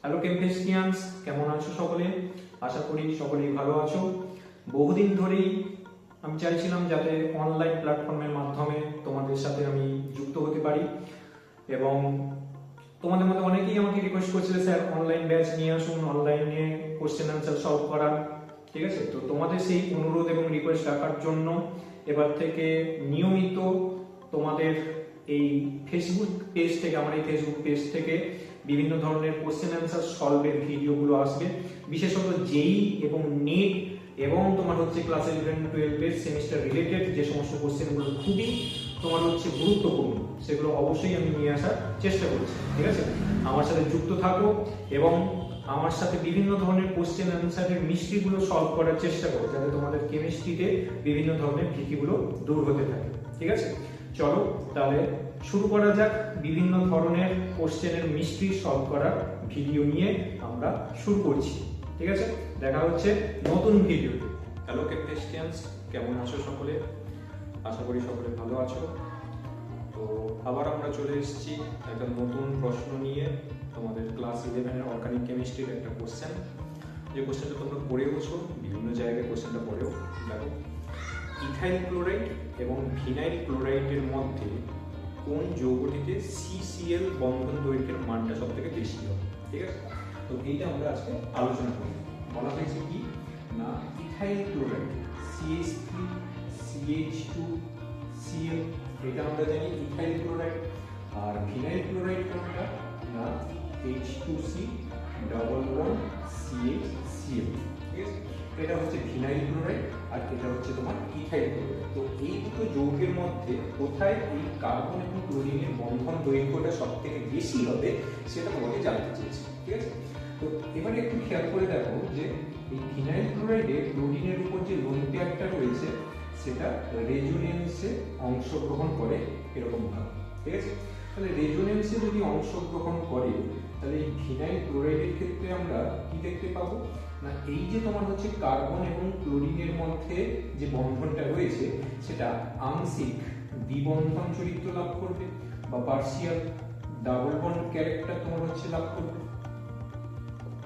Hello কেমফেস্টিয়ানস, কেমন আছো সকলে? আশা করি সকলেই ভালো আছো। বহুদিন ধরেই আমি চাইছিলাম যাতে অনলাইন প্ল্যাটফর্মের মাধ্যমে তোমাদের সাথে আমি যুক্ত হতে পারি, এবং তোমাদের মধ্যে অনেকেই আমাকে রিকোয়েস্ট করছিলে, স্যার অনলাইন ব্যাচ নিয়ে আসুন, অনলাইনে কোশ্চেন আনসার সলভ করা। ঠিক আছে, তো তোমাদের সেই অনুরোধ এবং রিকোয়েস্ট রাখার জন্য এবার থেকে নিয়মিত তোমাদের এই ফেসবুক পেজ থেকে, আমার এই ফেসবুক পেজ থেকে বিভিন্ন ধরনের কোশ্চেন অ্যান্সার সলভের ভিডিওগুলো আসবে। বিশেষত জেই এবং নেট এবং তোমার হচ্ছে ক্লাস 11-12 এর সেমিস্টার রিলেটেড যে সমস্ত কোশ্চেনগুলো খুবই তোমার হচ্ছে গুরুত্বপূর্ণ, সেগুলো অবশ্যই আমি নিয়ে আসার চেষ্টা করছি। ঠিক আছে, আমার সাথে যুক্ত থাকো এবং আমার সাথে বিভিন্ন ধরনের কোশ্চেন অ্যান্সারের মিস্ট্রিগুলো সলভ করার চেষ্টা করো, যাতে তোমাদের কেমিস্ট্রিতে বিভিন্ন ধরনের ভীতিগুলো দূর হতে থাকে। ঠিক আছে, চলো তাহলে শুরু করা যাক। বিভিন্ন ধরনের কোশ্চেনের মিস্ট্রি সলভ করার ভিডিও নিয়ে আমরা শুরু করছি। ঠিক আছে, দেখা হচ্ছে নতুন ভিডিওতে। হ্যালো কেমফেস্টিয়ানস, কেমন আছো সকলে? আশা করি সকলে ভালো আছো। তো আবার আমরা চলে এসেছি একটা নতুন প্রশ্ন নিয়ে, তোমাদের ক্লাস 11 এর অর্গানিক কেমিস্ট্রির একটা কোশ্চেন। যে কোশ্চেনটা তোমরা পড়েওছো, বিভিন্ন জায়গায় কোশ্চেনটা পড়েও। দেখো, ইথাইল ক্লোরাইড এবং ভিনাইল ক্লোরাইডের মধ্যে কোন যৌগটিতে CCl বন্ধন দৈর্ঘ্যের মানটা সব থেকে বেশি হবে? ঠিক আছে, তো এইটা আমরা আজকে আলোচনা করি। বলা হয়েছে কি না, ethyl chloride CH3 CH2 Cl, এটা আমরা জানি ইথাইল ক্লোরাইড। আর ভিনাইল ক্লোরাইড কোনটা না, H2C ডাবল বন্ড CHCl। ঠিক আছে, এটা হচ্ছে ভিনাইল ক্লোরাইড আর এটা হচ্ছে তোমার ইথাইল ক্লোরাইড। তো এই দুটো যৌগের মধ্যে কোথায় এই কার্বন এবং ক্লোরিনের বন্ধন দৈর্ঘ্যটা সবথেকে বেশি হবে সেটা তোমাকে জানতে চেয়েছি। ঠিক আছে, তো এবারে একটু খেয়াল করে দেখো যে এই ভিনাইল ক্লোরাইডে ক্লোরিনের উপর যে লোন পেয়ারটা রয়েছে সেটা রেজোনেন্সে অংশগ্রহণ করে এরকম ভাবে। ঠিক আছে, তাহলে রেজোনেন্সে যদি অংশগ্রহণ করে তাহলে এই ভিনাইল ক্লোরাইডের ক্ষেত্রে আমরা কি দেখতে পাবো না, এই যে তোমার হচ্ছে কার্বন এবং ক্লোরিনের মধ্যে যে বন্ধনটা রয়েছে সেটা আংশিক দ্বিবন্ধন চরিত্র লাভ করবে বা পার্সিয়াল ডাবল বন্ড ক্যারেক্টার তোমার হচ্ছে লাভ করবে,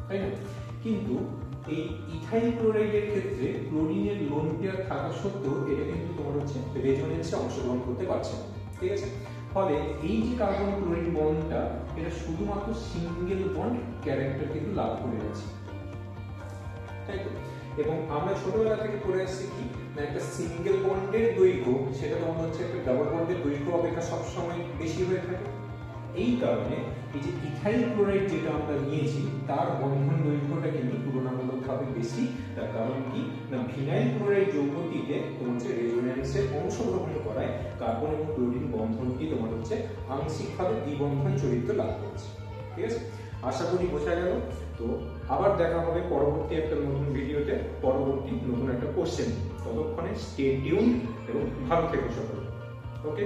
তাই না? কিন্তু এই ইথাইল ক্লোরাইডের ক্ষেত্রে ক্লোরিনের লোন পেয়ার থাকা সত্ত্বেও এটা কিন্তু তোমার হচ্ছে রেজোনেন্সে অংশগ্রহণ করতে পারছে না। ঠিক আছে, ফলে এই যে কার্বন ক্লোরিন বন্ডটা এটা শুধুমাত্র সিঙ্গেল বন্ড ক্যারেক্টার কিন্তু লাভ করে আছে, তাই তো? এবং আমরা ছোটবেলা থেকে পড়ে আসছি কি না, একটা সিঙ্গেল বন্ডের দৈর্ঘ্য সেটা তোমার হচ্ছে একটা ডাবল বন্ডের দৈর্ঘ্য অপেক্ষা সবসময় বেশি হয়ে থাকে। এই কারণে এই যে ইথাইল ক্লোরাইড যেটা আমরা নিয়েছি তার বন্ধন দৈর্ঘ্যটা কিন্তু তুলনামূলকভাবে বেশি। তার কারণ কি না, ভিনাইল ক্লোরাইড যৌগটিতে তোমার হচ্ছে রেজোনেন্সে অংশগ্রহণ করায় কার্বন এবং ক্লোরিন বন্ধনটি তোমার হচ্ছে আংশিকভাবে দ্বিবন্ধন চরিত্র লাভ করেছে। ঠিক আছে, আশা করি বোঝা গেল। তো আবার দেখা হবে পরবর্তী একটা নতুন ভিডিওতে, পরবর্তী নতুন একটা কোশ্চেন। ততক্ষণে স্টে টিউনড এবং ভালো থেকো সকলে। ওকে।